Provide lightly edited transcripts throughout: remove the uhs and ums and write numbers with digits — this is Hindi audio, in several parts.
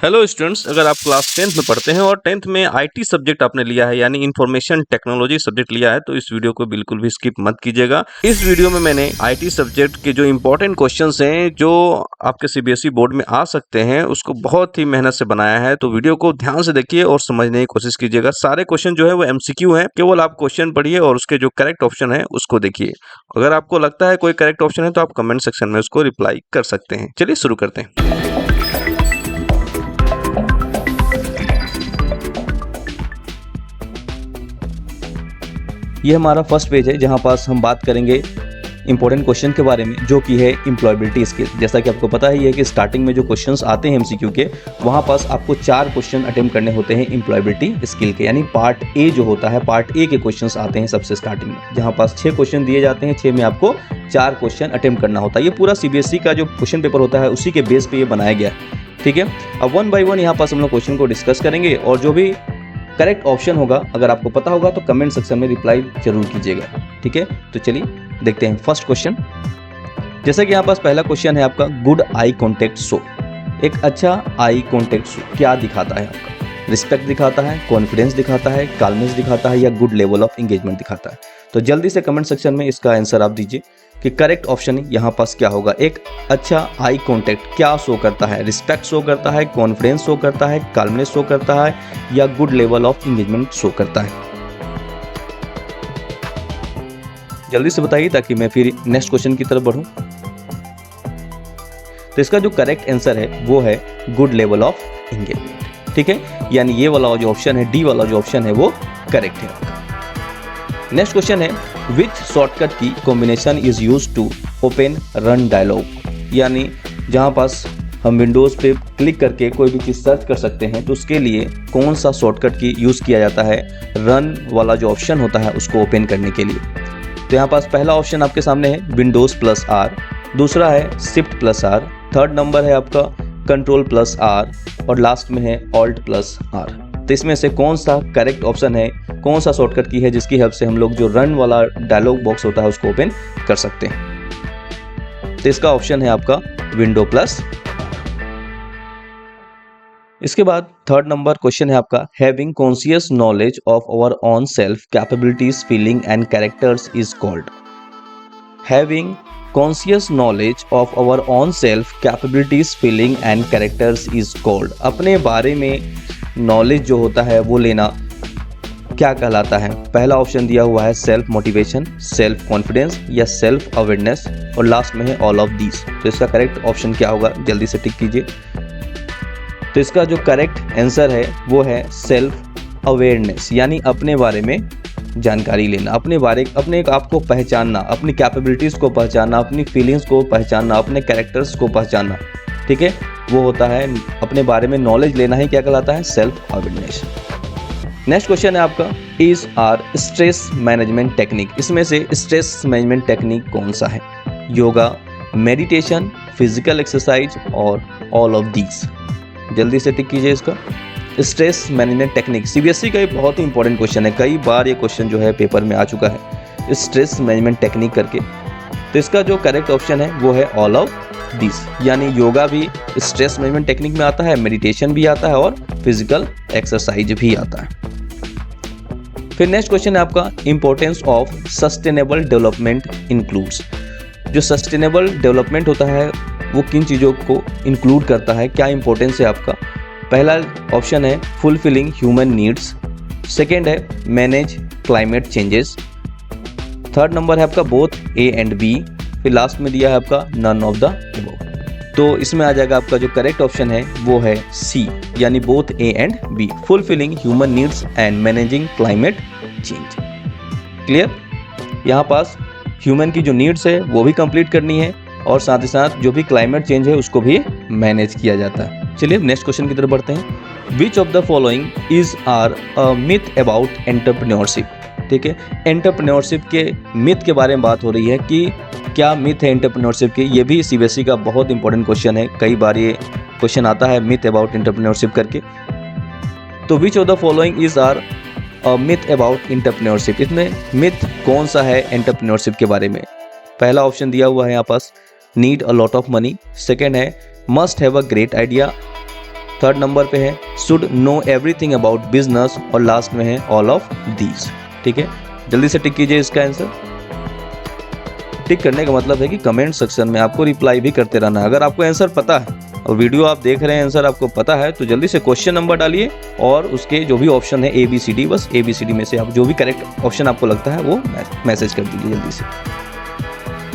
हेलो स्टूडेंट्स, अगर आप क्लास 10th में पढ़ते हैं और 10th में आईटी सब्जेक्ट आपने लिया है यानी इंफॉर्मेशन टेक्नोलॉजी सब्जेक्ट लिया है तो इस वीडियो को बिल्कुल भी स्किप मत कीजिएगा। इस वीडियो में मैंने आईटी सब्जेक्ट के जो इंपॉर्टेंट क्वेश्चंस हैं जो आपके सीबीएसई बोर्ड में आ सकते हैं उसको बहुत ही मेहनत से बनाया है, तो वीडियो को ध्यान से देखिए और समझने की कोशिश कीजिएगा। सारे क्वेश्चन जो है वो एमसीक्यू है, केवल आप क्वेश्चन पढ़िए और उसके जो करेक्ट ऑप्शन है उसको देखिए। अगर आपको लगता है कोई करेक्ट ऑप्शन है तो आप कमेंट सेक्शन में उसको रिप्लाई कर सकते हैं। चलिए शुरू करते हैं। ये हमारा फर्स्ट पेज है जहाँ पास हम बात करेंगे इंपॉर्टेंट क्वेश्चन के बारे में जो कि है एम्प्लॉयबिलिटी स्किल। जैसा कि आपको पता ही है कि स्टार्टिंग में जो क्वेश्चंस आते हैं एमसीक्यू के, वहाँ पास आपको 4 क्वेश्चन अटेम्प्ट करने होते हैं एम्प्लॉयबिलिटी स्किल के, यानी पार्ट ए जो होता है, पार्ट ए के क्वेश्चंस आते हैं सबसे स्टार्टिंग में, जहाँ पास 6 क्वेश्चन दिए जाते हैं। 6 में आपको 4 क्वेश्चन अटेम्प्ट करना होता है। ये पूरा सीबीएसई का जो क्वेश्चन पेपर होता है उसी के बेस पे ये बनाया गया है, ठीक है। अब 1 बाय 1 यहाँ पास हम लोग क्वेश्चन को डिस्कस करेंगे और जो भी करेक्ट ऑप्शन होगा, अगर आपको पता होगा तो कमेंट सेक्शन में रिप्लाई जरूर कीजिएगा, ठीक है। तो चलिए देखते हैं फर्स्ट क्वेश्चन। जैसा कि यहाँ पास पहला क्वेश्चन है आपका, गुड आई कॉन्टेक्ट शो। एक अच्छा आई कॉन्टेक्ट शो क्या दिखाता है आपका? रिस्पेक्ट दिखाता है, कॉन्फिडेंस दिखाता है, काल्मनेस दिखाता है या गुड लेवल ऑफ एंगेजमेंट दिखाता है? तो जल्दी से कमेंट सेक्शन में इसका आंसर आप दीजिए कि करेक्ट ऑप्शन यहाँ पास क्या होगा। एक अच्छा आई कॉन्टेक्ट क्या शो करता है? रिस्पेक्ट शो करता है, कॉन्फिडेंस शो करता है, काल्मनेस शो करता है या good level of engagement show करता है? जल्दी से बताइए ताकि मैं फिर नेक्स्ट क्वेश्चन की तरफ बढ़ूं। तो इसका जो करेक्ट आंसर है वो है गुड लेवल ऑफ एंगेजमेंट, ठीक है। यानी ये वाला जो ऑप्शन है, डी वाला जो ऑप्शन है वो करेक्ट है। नेक्स्ट क्वेश्चन है, विच शॉर्टकट की combination is use to open run dialog. यानी जहाँ पास हम विंडोज़ पे क्लिक करके कोई भी चीज़ सर्च कर सकते हैं तो उसके लिए कौन सा शॉर्टकट की यूज़ किया जाता है रन वाला जो ऑप्शन होता है उसको ओपन करने के लिए? तो यहाँ पास पहला ऑप्शन आपके सामने है विंडोज़+R, दूसरा है शिफ्ट+R, थर्ड नंबर है आपका कंट्रोल+R और लास्ट में है ऑल्ट+R। तो इसमें से कौन सा करेक्ट ऑप्शन है, कौन सा शॉर्टकट की है जिसकी हेल्प से हम लोग जो रन वाला डायलॉग बॉक्स होता है उसको ओपन कर सकते हैं? तो इसका ऑप्शन है आपका विंडो+। इसके बाद थर्ड नंबर क्वेश्चन है आपका, having conscious knowledge of our own self capabilities feeling and characters is called. Having conscious knowledge of our own self capabilities feeling and characters is called. अपने बारे में नॉलेज जो होता है वो लेना क्या कहलाता है? पहला ऑप्शन दिया हुआ है सेल्फ मोटिवेशन, सेल्फ कॉन्फिडेंस या सेल्फ अवेयरनेस और लास्ट में है ऑल ऑफ दीज। तो इसका करेक्ट ऑप्शन क्या होगा? जल्दी से टिक कीजिए। तो इसका जो करेक्ट आंसर है वो है सेल्फ अवेयरनेस, यानी अपने बारे में जानकारी लेना, अपने आप को पहचानना, अपनी कैपेबिलिटीज़ को पहचानना, अपनी फीलिंग्स को पहचानना, अपने कैरेक्टर्स को पहचानना, ठीक है। वो होता है अपने बारे में नॉलेज लेना ही क्या कहलाता है? Self awareness. नेक्स्ट क्वेश्चन है आपका, is are stress management technique. इसमें से स्ट्रेस मैनेजमेंट टेक्निक कौन सा है? योगा, मेडिटेशन, फिजिकल एक्सरसाइज और ऑल ऑफ दीज। जल्दी से टिक कीजिए इसका। स्ट्रेस मैनेजमेंट टेक्निक सीबीएसई का एक बहुत ही इंपॉर्टेंट क्वेश्चन है, कई बार ये क्वेश्चन जो है पेपर में आ चुका है स्ट्रेस मैनेजमेंट टेक्निक करके। तो इसका जो करेक्ट ऑप्शन है वो है ऑल ऑफ दिस, यानी योगा भी स्ट्रेस मैनेजमेंट टेक्निक में आता है, मेडिटेशन भी आता है और फिजिकल एक्सरसाइज भी आता है। फिर नेक्स्ट क्वेश्चन है आपका, importance of sustainable development includes. जो सस्टेनेबल डेवलपमेंट होता है वो किन चीज़ों को इंक्लूड करता है, क्या इंपॉर्टेंस है आपका? पहला ऑप्शन है फुलफिलिंग ह्यूमन नीड्स, सेकेंड है manage climate changes, third number है आपका बोथ ए एंड बी, फिर लास्ट में दिया है आपका नन ऑफ द अबव। तो इसमें आ जाएगा आपका जो करेक्ट ऑप्शन है वो है सी, यानी both A and B, fulfilling human needs and managing climate change. Clear? यहाँ पास ह्यूमन की जो नीड्स है वो भी कंप्लीट करनी है और साथ ही साथ जो भी क्लाइमेट चेंज है उसको भी मैनेज किया जाता है। चलिए नेक्स्ट क्वेश्चन की तरफ बढ़ते हैं। Which of the following is are a myth about entrepreneurship. ठीक है, एंटरप्रेन्योरशिप के मिथ के बारे में बात हो रही है कि क्या मिथ है एंटरप्रेन्योरशिप की। ये भी सीबीएसई का बहुत इंपॉर्टेंट क्वेश्चन है, कई बार ये क्वेश्चन आता है मिथ अबाउट एंटरप्रेन्योरशिप करके। तो which of the following is are a myth about entrepreneurship, इसमें मिथ कौन सा है एंटरप्रेन्योरशिप के बारे में? पहला ऑप्शन दिया हुआ है यहाँ पास need a lot of money, second है must have a great idea, third number पे है should know everything about business और लास्ट में है ऑल ऑफ दीज। ठीक है, जल्दी से टिक कीजिए इसका आंसर। टिक करने का मतलब है कि कमेंट सेक्शन में आपको रिप्लाई भी करते रहना है। अगर आपको आंसर पता है और वीडियो आप देख रहे हैं आंसर आपको पता है तो जल्दी से क्वेश्चन नंबर डालिए और उसके जो भी ऑप्शन है ABCD, बस ABCD में से आप जो भी करेक्ट ऑप्शन आपको लगता है वो मैसेज कर दीजिए जल्दी से।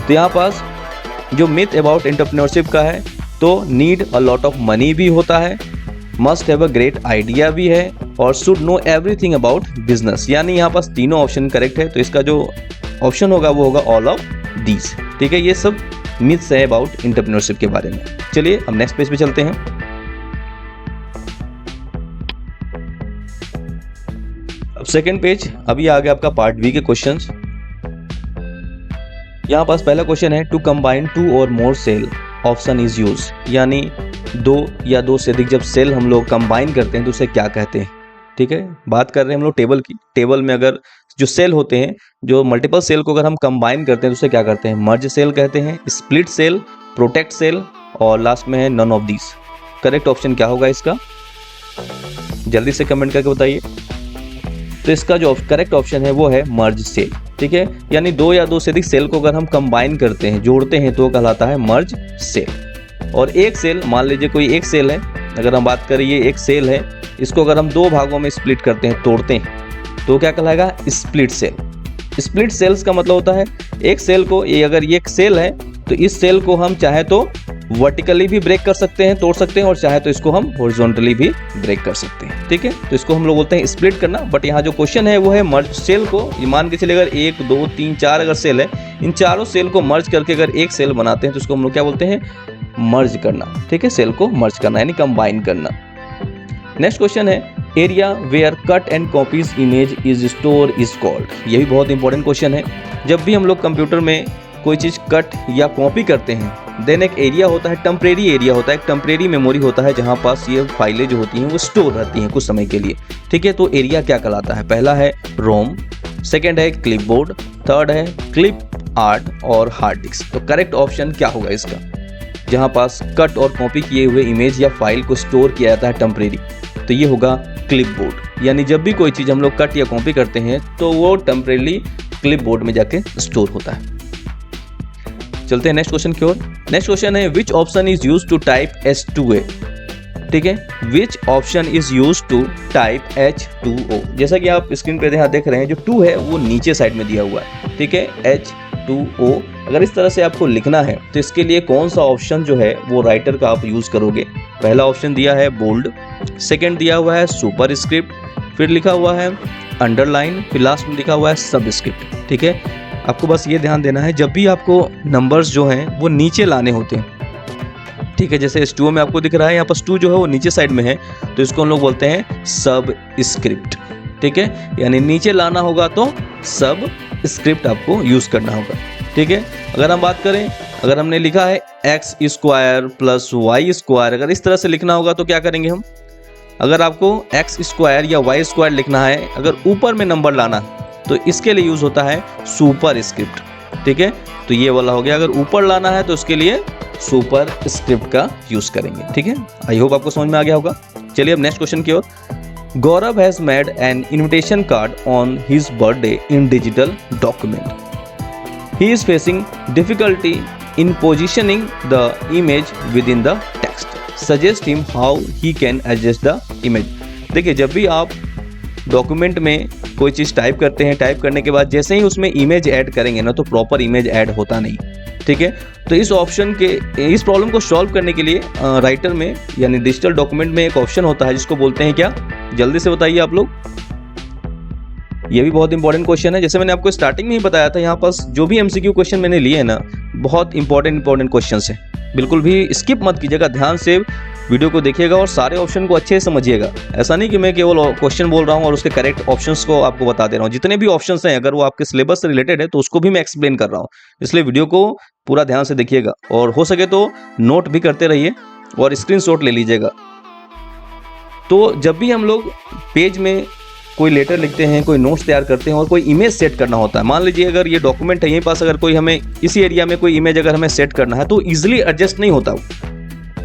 तो यहाँ पास जो मिथ अबाउट एंटरप्रेन्योरशिप का है तो need a lot of money भी होता है, must have a great idea भी है और should know everything about business, यानी यहाँ पास तीनों ऑप्शन करेक्ट है। तो इसका जो ऑप्शन होगा वो होगा ऑल ऑफ दीज। ठीक है, ये सब मिथ्स है अबाउट एंटरप्रेन्योरशिप के बारे में। चलिए अब नेक्स्ट पेज पे चलते हैं। अब सेकंड पेज, अभी आ गया आपका पार्ट बी के क्वेश्चंस। यहाँ पास पहला क्वेश्चन है टू कंबाइन 2 और मोर सेल ऑप्शन इज यूज, यानी 2 या 2 से अधिक जब सेल हम लोग कंबाइन करते हैं तो उसे क्या कहते हैं। ठीक है, बात कर रहे हैं हम लोग टेबल की। टेबल में अगर जो सेल होते हैं, जो मल्टीपल सेल को अगर हम कंबाइन करते हैं तो उसे क्या करते हैं, मर्ज सेल कहते हैं, स्प्लिट सेल, प्रोटेक्ट सेल और लास्ट में है none of these. Correct option क्या होगा इसका, जल्दी से कमेंट करके बताइए। तो इसका जो करेक्ट ऑप्शन है वो है मर्ज सेल। ठीक है, यानी 2 या 2 से अधिक सेल को अगर हम कंबाइन करते हैं, जोड़ते हैं तो कहलाता है मर्ज सेल। और एक सेल, मान लीजिए कोई एक सेल है, अगर हम बात करें ये एक सेल है, इसको अगर हम 2 भागों में स्प्लिट करते हैं, तोड़ते हैं तो क्या कहलाएगा, स्प्लिट सेल। स्प्लिट सेल्स का मतलब होता है एक सेल को, ये अगर ये एक सेल है तो इस सेल को हम चाहे तो वर्टिकली भी ब्रेक कर सकते हैं, तोड़ सकते हैं, और चाहे तो इसको हम हॉरिजॉन्टली भी ब्रेक कर सकते हैं। ठीक है, तो इसको हम लोग बोलते हैं स्प्लिट करना। बट यहाँ जो क्वेश्चन है वो है मर्ज सेल को, ये मान के चलिए अगर 1 2 3 4 अगर सेल है, इन चारों सेल को मर्ज करके अगर एक सेल बनाते हैं तो इसको हम लोग क्या बोलते हैं, मर्ज करना। ठीक है, सेल को मर्ज करना यानी कंबाइन करना। नेक्स्ट क्वेश्चन है area where cut and copies image is store is called. ये भी बहुत इंपॉर्टेंट क्वेश्चन है। जब भी हम लोग कंप्यूटर में कोई चीज़ कट या कॉपी करते हैं, देन एक एरिया होता है, टेम्परेरी एरिया होता है, एक टेम्परेरी मेमोरी होता है जहाँ पास ये फाइलें जो होती हैं वो स्टोर रहती हैं कुछ समय के लिए। ठीक है, तो एरिया क्या कहलाता है, पहला है रोम, सेकेंड है क्लिपबोर्ड, थर्ड है क्लिप आर्ट और हार्ड डिस्क। तो करेक्ट ऑप्शन क्या होगा इसका, जहाँ पास कट और कॉपी किए हुए इमेज या फाइल को स्टोर किया जाता है टेम्परेरी, तो ये होगा क्लिपबोर्ड। यानी जब भी कोई चीज़ हम लोग कट या कॉपी करते हैं तो वो टेम्परेरी क्लिपबोर्ड में जाके स्टोर होता है। चलते हैं नेक्स्ट क्वेश्चन की ओर। नेक्स्ट क्वेश्चन है which option is used to type H2A। ठीक है, which option is used to type H2O। जैसा कि आप स्क्रीन पे यहाँ देख रहे हैं, जो 2 है वो नीचे साइड में दिया हुआ है। ठीक है, H2O अगर इस तरह से आपको लिखना है तो इसके लिए कौन सा ऑप्शन जो है वो राइटर का आप यूज करोगे। पहला ऑप्शन दिया है बोल्ड, सेकेंड दिया हुआ है सुपर स्क्रिप्ट, फिर लिखा हुआ है अंडरलाइन, फिर लास्ट में लिखा हुआ है सबस्क्रिप्ट। ठीक है, आपको बस ये ध्यान देना है जब भी आपको नंबर्स जो हैं वो नीचे लाने होते हैं। ठीक है, जैसे H2O में आपको दिख रहा है यहाँ पर 2 जो है वो नीचे साइड में है तो इसको हम लोग बोलते हैं सब स्क्रिप्ट। ठीक है, यानी नीचे लाना होगा तो सब स्क्रिप्ट आपको यूज करना होगा। ठीक है, अगर हम बात करें, अगर हमने लिखा है x² + y², अगर इस तरह से लिखना होगा तो क्या करेंगे हम, अगर आपको x² या y² लिखना है, अगर ऊपर में नंबर लाना तो इसके लिए यूज होता है सुपर स्क्रिप्ट। ठीक है, तो ये वाला हो गया। अगर ऊपर लाना है तो उसके लिए सुपर स्क्रिप्ट का यूज करेंगे। ठीक है, आई होप आपको समझ में आ गया होगा। चलिए अब नेक्स्ट क्वेश्चन की ओर। Gaurav has made an invitation card on his birthday in digital document. He is facing difficulty in positioning the image within the text. Suggest him how he can adjust the image. देखिए, जब भी आप डॉक्यूमेंट में कोई चीज़ टाइप करते हैं, टाइप करने के बाद जैसे ही उसमें इमेज ऐड करेंगे ना तो प्रॉपर इमेज ऐड होता नहीं। ठीक है, तो इस ऑप्शन के, इस प्रॉब्लम को सॉल्व करने के लिए राइटर में यानी डिजिटल डॉक्यूमेंट में एक ऑप्शन होता है जिसको बोलते हैं क्या, जल्दी से बताइए आप लोग। ये भी बहुत इंपॉर्टेंट क्वेश्चन है। जैसे मैंने आपको स्टार्टिंग में ही बताया था, यहाँ पास जो भी MCQ क्वेश्चन मैंने लिए हैं ना, बहुत इंपॉर्टेंट क्वेश्चन है। बिल्कुल भी स्किप मत कीजिएगा, ध्यान से वीडियो को देखिएगा और सारे ऑप्शन को अच्छे से समझिएगा। ऐसा नहीं कि मैं केवल क्वेश्चन बोल रहा हूँ और उसके करेक्ट ऑप्शंस को आपको बता दे रहा हूँ। जितने भी ऑप्शंस हैं अगर वो आपके सिलेबस से रिलेटेड है तो उसको भी मैं एक्सप्लेन कर रहा हूँ, इसलिए वीडियो को पूरा ध्यान से देखिएगा और हो सके तो नोट भी करते रहिए और स्क्रीनशॉट ले लीजिएगा। तो जब भी हम लोग पेज में कोई लेटर लिखते हैं, कोई नोट्स तैयार करते हैं और कोई इमेज सेट करना होता है, मान लीजिए अगर ये डॉक्यूमेंट है यहीं पास, अगर कोई हमें इसी एरिया में कोई इमेज अगर हमें सेट करना है तो इजीली एडजस्ट नहीं होता।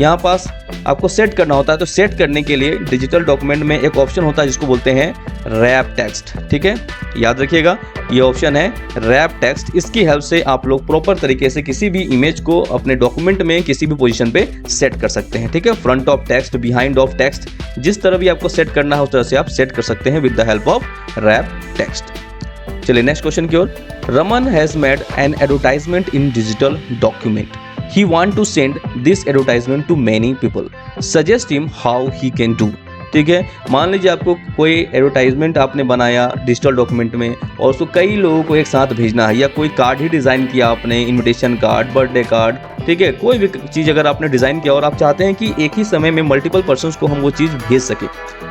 यहाँ पास आपको सेट करना होता है। तो सेट करने के लिए डिजिटल डॉक्यूमेंट में एक ऑप्शन होता है जिसको बोलते हैं रैप टेक्स्ट। ठीक है, याद रखिएगा ये ऑप्शन है रैप टेक्स्ट। इसकी हेल्प से आप लोग प्रॉपर तरीके से किसी भी इमेज को अपने डॉक्यूमेंट में किसी भी पोजीशन पे सेट कर सकते हैं। ठीक है, front of text, behind of text, जिस तरह भी आपको सेट करना है उस तरह से आप सेट कर सकते हैं with the help of wrap text. चलिए नेक्स्ट क्वेश्चन की ओर। Raman has made an advertisement in digital document. He want to send this advertisement to many people. Suggest him how he can do. ठीक है, मान लीजिए आपको कोई एडवर्टाइजमेंट आपने बनाया डिजिटल डॉक्यूमेंट में और उसको कई लोगों को एक साथ भेजना है, या कोई कार्ड ही डिज़ाइन किया आपने, इनविटेशन कार्ड, बर्थडे कार्ड, ठीक है, कोई भी चीज़ अगर आपने डिज़ाइन किया और आप चाहते हैं कि एक ही समय में मल्टीपल पर्सन्स को हम वो चीज़ भेज सके,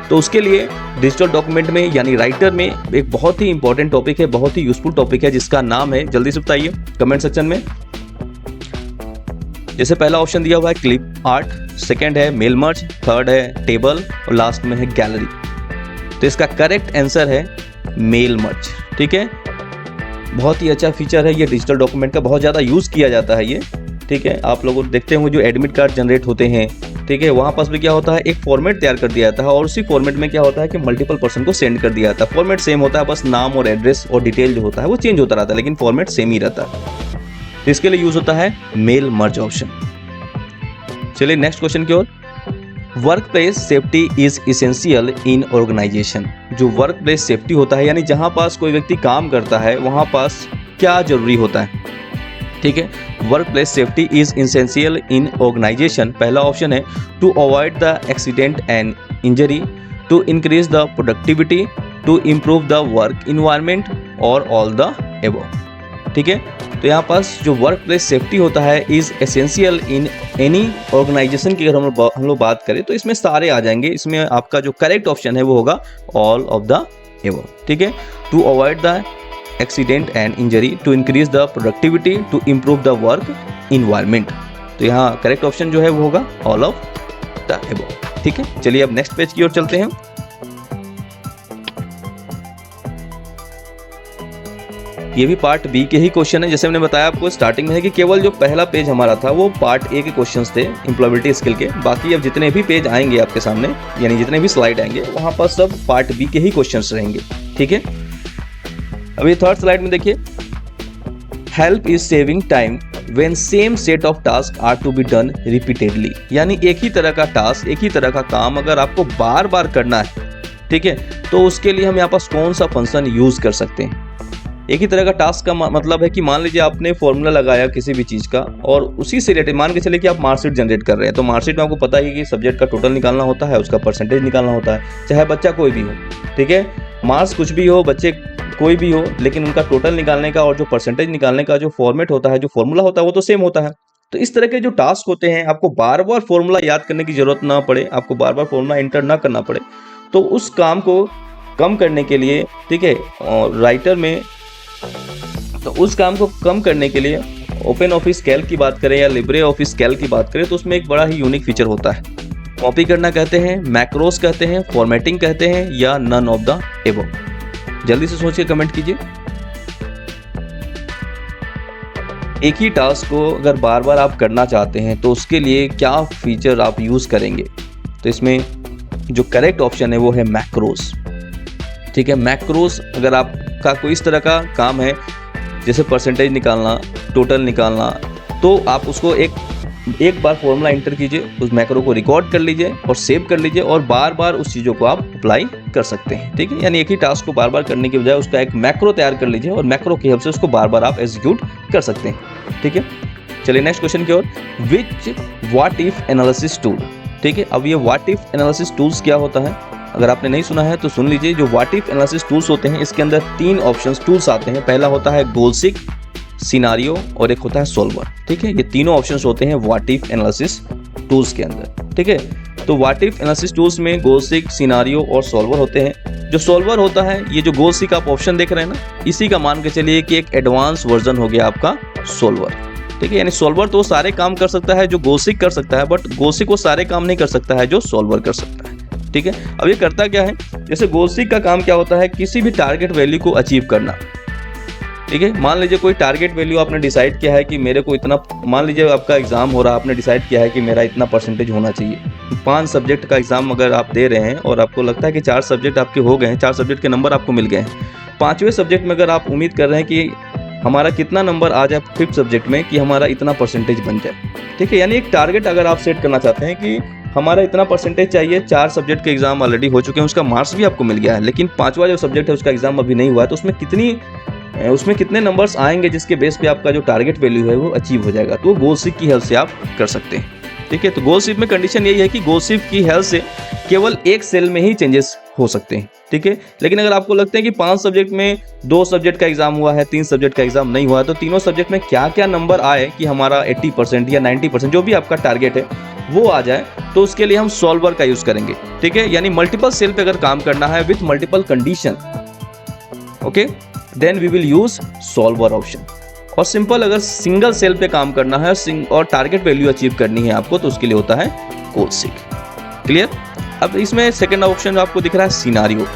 तो उसके लिए डिजिटल डॉक्यूमेंट में यानी राइटर में एक बहुत ही इंपॉर्टेंट टॉपिक है, बहुत ही यूजफुल टॉपिक है जिसका नाम है, जल्दी से बताइए कमेंट सेक्शन में। जैसे पहला ऑप्शन दिया हुआ है क्लिप आर्ट, सेकंड है मेल मर्ज, थर्ड है टेबल और लास्ट में है गैलरी। तो इसका करेक्ट आंसर है मेल मर्ज। ठीक है, बहुत ही अच्छा फीचर है ये डिजिटल डॉक्यूमेंट का, बहुत ज़्यादा यूज़ किया जाता है ये। ठीक है, आप लोग देखते होंगे जो एडमिट कार्ड जनरेट होते हैं, ठीक है, वहाँ पास भी क्या होता है एक फॉर्मेट तैयार कर दिया जाता है और उसी फॉर्मेट में क्या होता है कि मल्टीपल पर्सन को सेंड कर दिया जाता है। फॉर्मेट सेम होता है, बस नाम और एड्रेस और डिटेल जो होता है वो चेंज होता रहता है, लेकिन फॉर्मेट सेम ही रहता है। तो इसके लिए यूज होता है मेल मर्ज ऑप्शन। चलिए नेक्स्ट क्वेश्चन की ओर। Work place safety is essential in organisation. जो वर्क प्लेस सेफ्टी होता है यानी जहां पास कोई व्यक्ति काम करता है वहां पास क्या जरूरी होता है। ठीक है, work place safety is essential in organisation. पहला ऑप्शन है to avoid the accident and injury, to increase the productivity, to improve the work environment और ऑल द एबव। ठीक है, तो यहाँ पास जो वर्क प्लेस सेफ्टी होता है is essential in any organisation की अगर हम लोग बात करें तो इसमें सारे आ जाएंगे। इसमें आपका जो करेक्ट ऑप्शन है वो होगा ऑल ऑफ द एबव। ठीक है, to avoid the accident and injury, to increase the productivity, to improve the work environment. तो यहाँ करेक्ट ऑप्शन जो है वो होगा ऑल ऑफ द एबव। ठीक है, चलिए अब नेक्स्ट पेज की ओर चलते हैं। ये भी पार्ट बी के ही क्वेश्चन है। जैसे मैंने बताया आपको स्टार्टिंग में है कि केवल जो पहला पेज हमारा था वो पार्ट ए के क्वेश्चंस थे एम्प्लॉयबिलिटी स्किल के। बाकी अब जितने भी पेज आएंगे आपके सामने यानी जितने भी स्लाइड आएंगे वहाँ पर सब पार्ट बी के ही क्वेश्चंस रहेंगे। ठीक है, अभी थर्ड स्लाइड में देखिए, help is saving time when same set of task are to be done repeatedly. यानी एक ही तरह का टास्क, एक ही तरह का काम अगर आपको बार बार करना है, ठीक है, तो उसके लिए हम यहाँ पास कौन सा फंक्शन यूज कर सकते हैं। एक ही तरह का टास्क का मतलब है कि मान लीजिए आपने फॉर्मूला लगाया किसी भी चीज़ का और उसी से रिलेटेड मान के चले कि आप मार्कशीट जनरेट कर रहे हैं। तो मार्कशीट में आपको पता है कि सब्जेक्ट का टोटल निकालना होता है, उसका परसेंटेज निकालना होता है, चाहे बच्चा कोई भी हो। ठीक है, मार्क्स कुछ भी हो, बच्चे कोई भी हो, लेकिन उनका टोटल निकालने का और जो परसेंटेज निकालने का जो फॉर्मेट होता है, जो फॉर्मूला होता है वो तो सेम होता है। तो इस तरह के जो टास्क होते हैं आपको बार बार फॉर्मूला याद करने की जरूरत ना पड़े, आपको बार बार फॉर्मूला एंटर ना करना पड़े, तो उस काम को कम करने के लिए, ठीक है, और राइटर में तो उस काम को कम करने के लिए ओपन ऑफिस कैल्क की बात करें या लिब्रे ऑफिस कैल्क की बात करें तो उसमें एक बड़ा ही यूनिक फीचर होता है। कॉपी करना कहते हैं, मैक्रोस कहते हैं, फॉर्मेटिंग कहते हैं या नन ऑफ द एबव। जल्दी से सोचिए, कमेंट कीजिए। एक ही टास्क को अगर बार बार आप करना चाहते हैं तो उसके लिए क्या फीचर आप यूज करेंगे। तो इसमें जो करेक्ट ऑप्शन है वो है मैक्रोस। ठीक है, मैक्रोस अगर आपका कोई इस तरह का काम है जैसे परसेंटेज निकालना, टोटल निकालना, तो आप उसको एक बार फॉर्मूला एंटर कीजिए, उस मैक्रो को रिकॉर्ड कर लीजिए और सेव कर लीजिए और बार बार उस चीज़ों को आप अप्लाई कर सकते हैं। ठीक है, यानी एक ही टास्क को बार बार करने की बजाय उसका एक मैक्रो तैयार कर लीजिए और मैक्रो की हेल्प से उसको बार बार आप एग्जीक्यूट कर सकते हैं। ठीक है, चलिए नेक्स्ट क्वेश्चन की ओर। Which what if analysis tool. ठीक है, अब ये व्हाट इफ एनालिसिस टूल्स क्या होता है अगर आपने नहीं सुना है तो सुन लीजिए। जो व्हाट इफ एनालिसिस टूल्स होते हैं इसके अंदर 3 ऑप्शंस टूल्स आते हैं। पहला होता है गोल सीक, सिनारियो और एक होता है सॉल्वर। ठीक है, ये तीनों ऑप्शंस होते हैं व्हाट इफ एनालिसिस टूल्स के अंदर। ठीक है, तो व्हाट इफ एनालिसिस टूल्स में गोल सीक, सिनारियो और सॉल्वर होते हैं। जो सॉल्वर होता है, ये जो गोल सीक आप ऑप्शन देख रहे हैं ना, इसी का मान के चलिए कि एक एडवांस वर्जन हो गया आपका सॉल्वर। ठीक है, यानी सॉल्वर तो सारे काम कर सकता है जो गोल सीक कर सकता है, बट गोल सीक वो सारे काम नहीं कर सकता है जो सॉल्वर कर सकता है। ठीक है, अब ये करता क्या है, जैसे गोल सीक का काम क्या होता है, किसी भी टारगेट वैल्यू को अचीव करना। ठीक है। मान लीजिए कोई टारगेट वैल्यू आपने डिसाइड किया है कि मेरे को इतना, मान लीजिए आपका एग्जाम हो रहा है, आपने डिसाइड किया है कि मेरा इतना परसेंटेज होना चाहिए। 5 सब्जेक्ट का एग्जाम अगर आप दे रहे हैं और आपको लगता है कि 4 सब्जेक्ट आपके हो गए हैं, 4 सब्जेक्ट के नंबर आपको मिल गए हैं, 5वें सब्जेक्ट में अगर आप उम्मीद कर रहे हैं कि हमारा कितना नंबर आ जाए 5th सब्जेक्ट में कि हमारा इतना परसेंटेज बन जाए, ठीक है। यानी एक टारगेट अगर आप सेट करना चाहते हैं कि हमारा इतना परसेंटेज चाहिए, 4 सब्जेक्ट के एग्जाम ऑलरेडी हो चुके हैं, उसका मार्क्स भी आपको मिल गया है, लेकिन 5वां जो सब्जेक्ट है उसका एग्जाम अभी नहीं हुआ है, तो उसमें कितने नंबर्स आएंगे जिसके बेस पे आपका जो टारगेट वैल्यू है वो अचीव हो जाएगा। तो गोल सीक की हेल्प से आप कर सकते हैं, ठीक है। तो गोल सीक में कंडीशन यही है कि गोल सीक की हेल्प से केवल एक सेल में ही चेंजेस हो सकते हैं, ठीक है। लेकिन अगर आपको लगता है कि 5 सब्जेक्ट में 2 सब्जेक्ट का एग्जाम हुआ है, 3 सब्जेक्ट का एग्जाम नहीं हुआ है, तो तीनों सब्जेक्ट में क्या क्या नंबर आए कि हमारा 80% या 90% जो भी आपका टारगेट है वो आ जाए, तो उसके लिए हम सॉल्वर का यूज करेंगे, ठीक है। यानी मल्टीपल सेल पे अगर काम करना है with multiple condition, okay, then we will use solver option. और सिंपल अगर सिंगल सेल पे काम करना है और टारगेट वैल्यू अचीव करनी है आपको, तो उसके लिए होता है गोल सीक। क्लियर। अब इसमें सेकंड ऑप्शन जो आपको दिख रहा है सिनारियो।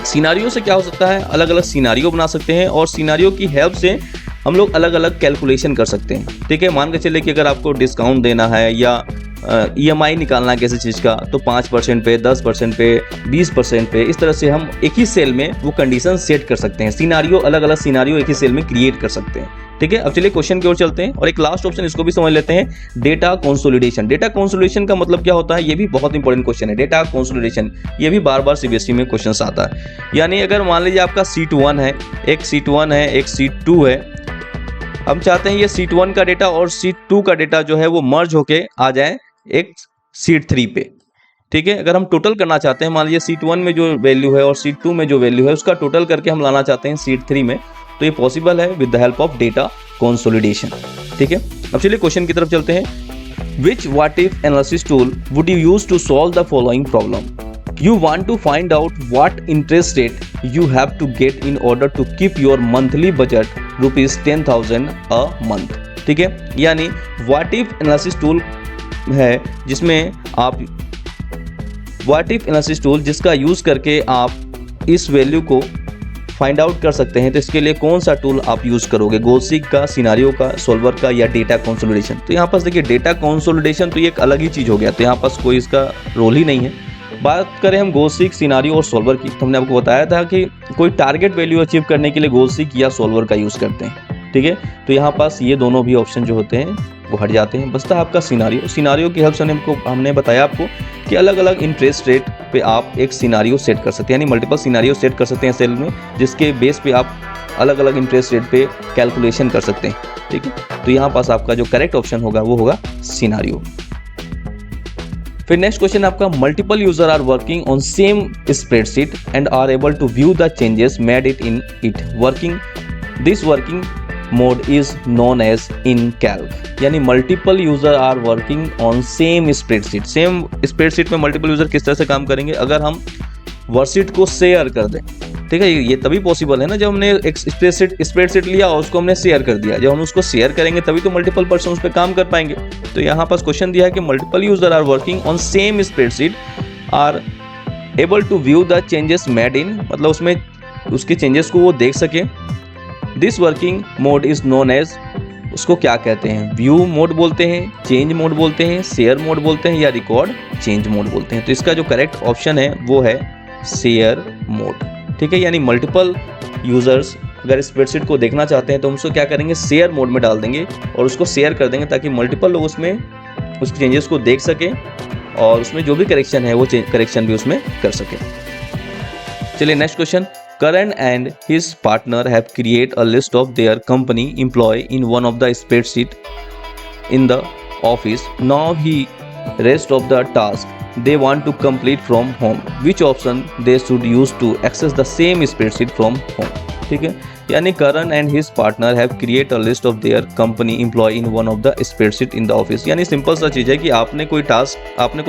सिनारियो से क्या हो सकता है, अलग अलग सिनारियो बना सकते हैं और सिनारियो की हेल्प से हम लोग अलग अलग कैलकुलेशन कर सकते हैं, ठीक है। मान के चले कि अगर आपको डिस्काउंट देना है या EMI निकालना है किसी चीज़ का, तो 5% पे, 10% पे, 20% पे, इस तरह से हम एक ही सेल में वो कंडीशन सेट कर सकते हैं। सिनारियो, अलग अलग सिनारियो एक ही सेल में क्रिएट कर सकते हैं, ठीक है। अब चलिए क्वेश्चन की ओर चलते हैं और एक लास्ट ऑप्शन इसको भी समझ लेते हैं, डेटा कंसोलिडेशन। डेटा कंसोलिडेशन का मतलब क्या होता है, ये भी बहुत इंपॉर्टेंट क्वेश्चन है। डेटा कंसोलिडेशन ये भी बार बार CBSE में क्वेश्चन आता है। यानी अगर मान लीजिए आपका सीट 1 है, एक सीट 1 है, एक सीट 2 है, हम चाहते हैं ये सीट 1 का डेटा और सीट 2 का डेटा जो है वो मर्ज होके आ जाए एक सीट 3 पे, ठीक है। अगर हम टोटल करना चाहते हैं, मान लीजिए सीट 1 में जो वैल्यू है और सीट 2 में जो वैल्यू है उसका टोटल करके हम लाना चाहते हैं सीट 3 में, तो ये पॉसिबल है with the help of data consolidation, ठीक है। अब चलिए क्वेश्चन की तरफ चलते हैं। Which what if analysis tool would you use to solve the following problem? You want to find out what interest rate you have to get in order to keep your monthly budget rupees 10,000 a month, ठीक है। यानी what if analysis tool है जिसमें आप what if analysis tool जिसका यूज करके आप इस वैल्यू को फाइंड आउट कर सकते हैं, तो इसके लिए कौन सा टूल आप यूज करोगे, गोल सीक का, सिनारियो का, सॉल्वर का या डेटा कंसोलिडेशन? तो यहाँ पास देखिए डेटा कंसोलिडेशन तो ये एक अलग ही चीज हो गया, तो यहाँ पास कोई इसका रोल ही नहीं है। बात करें हम गोल सीक, सिनारियो और सॉल्वर की, तो हमने आपको बताया था कि कोई टारगेट वैल्यू अचीव करने के लिए गोल सीक या सॉल्वर का यूज करते हैं, ठीक है। तो यहाँ पास ये दोनों भी ऑप्शन जो होते हैं वो हट जाते हैं, बचता है आपका सिनारियो। सिनारियो की हेल्प से हमने बताया आपको कि अलग अलग इंटरेस्ट रेट पे आप एक सिनारियो सेट कर सकते हैं, यानी मल्टीपल सिनारियो सेट कर सकते हैं सेल में, जिसके बेस पे आप अलग अलग इंटरेस्ट रेट पे कैलकुलेशन कर सकते हैं, ठीक है। तो यहाँ पास आपका जो करेक्ट ऑप्शन होगा वो होगा सिनारियो। फिर नेक्स्ट क्वेश्चन आपका, multiple user are working on same spreadsheet and are able to view the changes made in it working, this working mode is known as in Calc. यानी multiple user are working on same spreadsheet. Same spreadsheet में मल्टीपल यूजर किस तरह से काम करेंगे, अगर हम वर्कशीट को शेयर कर दें, ठीक है। ये तभी पॉसिबल है ना जब हमने एक स्प्रेडशीट लिया और उसको हमने शेयर कर दिया। जब हम उसको शेयर करेंगे तभी तो मल्टीपल पर्सन उस पर काम कर पाएंगे। तो यहाँ पास क्वेश्चन दिया है कि multiple user are working on same spreadsheet are able to view the changes made in, मतलब उसमें उसके चेंजेस को वो देख सके। This working mode is known as, उसको क्या कहते हैं, व्यू मोड बोलते हैं, चेंज मोड बोलते हैं, शेयर मोड बोलते हैं या रिकॉर्ड चेंज मोड बोलते हैं। तो इसका जो करेक्ट ऑप्शन है वो है शेयर मोड, ठीक है। यानी मल्टीपल यूजर्स अगर स्प्रेडशीट को देखना चाहते हैं तो हम उसको क्या करेंगे, शेयर मोड में डाल देंगे और उसको शेयर कर देंगे ताकि मल्टीपल लोग उसमें उस चेंजेस को देख सकें और उसमें जो भी करेक्शन है वो करेक्शन भी उसमें कर सकें। चलिए next question, Karan and his partner have created a list of their company employee in one of the spreadsheet in the office. Now he rest of the task they want to complete from home. Which option they should use to access the same spreadsheet from home? ठीक है। यानी Karan and his partner have created a list of their company employee in one of the spreadsheet in the office. यानी सिंपल सा चीज़ है कि आपने कोई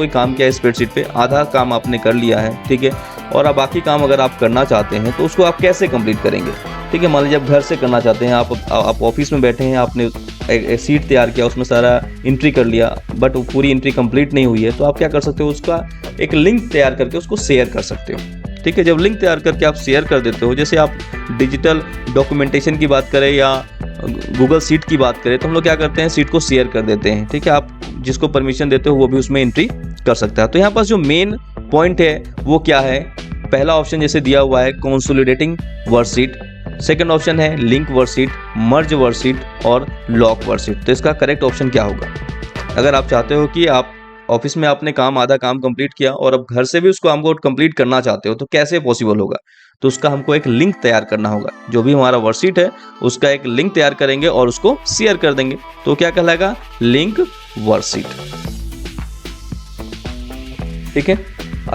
काम किया है स्प्रेडशीट पे, आधा काम आपने कर लिया है, ठीक है, और अब बाकी काम अगर आप करना चाहते हैं तो उसको आप कैसे कंप्लीट करेंगे, ठीक है। मान लीजिए आप घर से करना चाहते हैं, आप ऑफिस में बैठे हैं, आपने एक सीट तैयार किया, उसमें सारा एंट्री कर लिया, बट वो पूरी एंट्री कंप्लीट नहीं हुई है, तो आप क्या कर सकते हो, उसका एक लिंक तैयार करके उसको शेयर कर सकते हो, ठीक है। जब लिंक तैयार करके आप शेयर कर देते हो, जैसे आप डिजिटल डॉक्यूमेंटेशन की बात करें या गूगल शीट की बात करें, तो हम लोग क्या करते हैं, शीट को शेयर कर देते हैं, ठीक है। आप जिसको परमिशन देते हो वो भी उसमें एंट्री कर सकता है। तो यहाँ पास जो मेन पॉइंट है वो क्या है, पहला ऑप्शन जैसे दिया हुआ है कंसोलिडेटिंग वर्कशीट, सेकंड ऑप्शन है लिंक वर्कशीट, मर्ज वर्कशीट और लॉक वर्कशीट। तो इसका करेक्ट ऑप्शन क्या होगा? अगर आप चाहते हो कि आप ऑफिस में आपने आधा काम कंप्लीट किया और अब घर से भी उसको हमको कंप्लीट करना चाहते हो, तो कैसे पॉसिबल होगा? तो उसका हमको एक लिंक तैयार करना होगा। जो भी हमारा वर्कशीट है उसका एक लिंक तैयार करेंगे और उसको शेयर कर देंगे, तो क्या कहलाएगा? Link worksheet. ठीक है,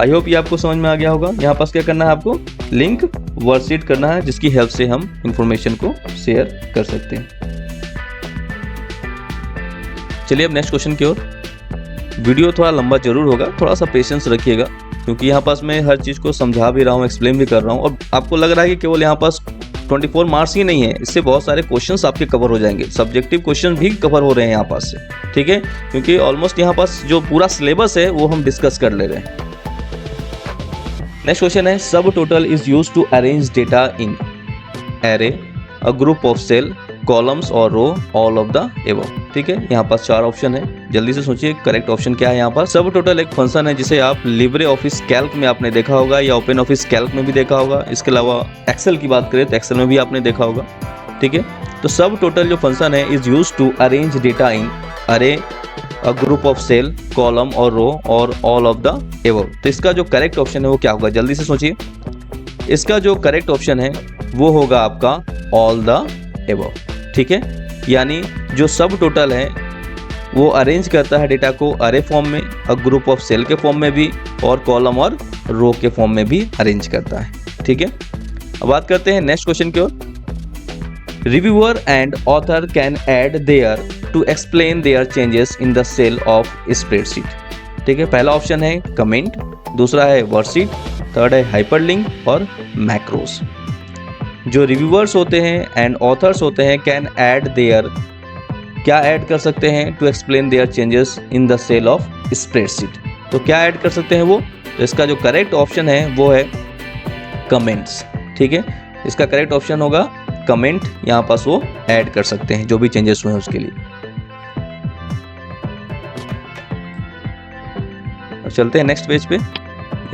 आई होप ये आपको समझ में आ गया होगा। यहाँ पास क्या करना है, आपको लिंक वर्कशीट करना है, जिसकी हेल्प से हम इंफॉर्मेशन को शेयर कर सकते हैं। चलिए अब नेक्स्ट क्वेश्चन की ओर। वीडियो थोड़ा लंबा जरूर होगा, थोड़ा सा पेशेंस रखिएगा, क्योंकि यहाँ पास मैं हर चीज़ को समझा भी रहा हूँ, एक्सप्लेन भी कर रहा हूँ, और आपको लग रहा है कि केवल यहाँ पास 24 मार्क्स ही नहीं है, इससे बहुत सारे क्वेश्चंस आपके कवर हो जाएंगे, सब्जेक्टिव क्वेश्चन भी कवर हो रहे हैं यहाँ पास से, ठीक है। क्योंकि ऑलमोस्ट यहाँ पास जो पूरा सिलेबस है वो हम डिस्कस कर ले रहे हैं। नेक्स्ट क्वेश्चन है, subtotal is use to arrange data in array, a group of cell, columns और row, all of the above. ठीक है, यहाँ पास 4 ऑप्शन है, जल्दी से सोचिए करेक्ट ऑप्शन क्या है। यहाँ पर सब टोटल एक फंक्शन है जिसे आप लिब्रे ऑफिस कैल्क में आपने देखा होगा या ओपन ऑफिस कैल्क में भी देखा होगा। इसके अलावा एक्सेल की बात करें तो एक्सेल में भी आपने देखा होगा, ठीक है। तो सब टोटल जो फंक्शन है is use to arrange data in array, a group of cell, column और रो और ऑल ऑफ द एबव। तो इसका जो करेक्ट ऑप्शन है वो क्या होगा, जल्दी से सोचिए। इसका जो करेक्ट ऑप्शन है वो होगा आपका ऑल द एबव, ठीक है। यानी जो सब टोटल है वो अरेंज करता है डेटा को अरे फॉर्म में, अ ग्रुप ऑफ सेल के फॉर्म में भी, और कॉलम और रो के फॉर्म में भी अरेंज करता है, ठीक है। अब बात करते हैं नेक्स्ट क्वेश्चन की ओर। Reviewer and author can add their to explain their changes in the cell of spreadsheet. ठीक है, पहला ऑप्शन है कमेंट, दूसरा है वर्कशीट, थर्ड है हाइपरलिंक और मैक्रोस। जो रिव्यूअर्स होते हैं एंड ऑथर्स होते हैं कैन ऐड देयर, क्या ऐड कर सकते हैं, to explain their changes in the cell of spreadsheet. तो क्या ऐड कर सकते हैं वो, तो इसका जो करेक्ट ऑप्शन है वो है कमेंट्स, ठीक है। इसका करेक्ट ऑप्शन होगा कमेंट, यहाँ पास वो ऐड कर सकते हैं जो भी चेंजेस हुए हैं उसके लिए। अब चलते हैं नेक्स्ट पेज पे,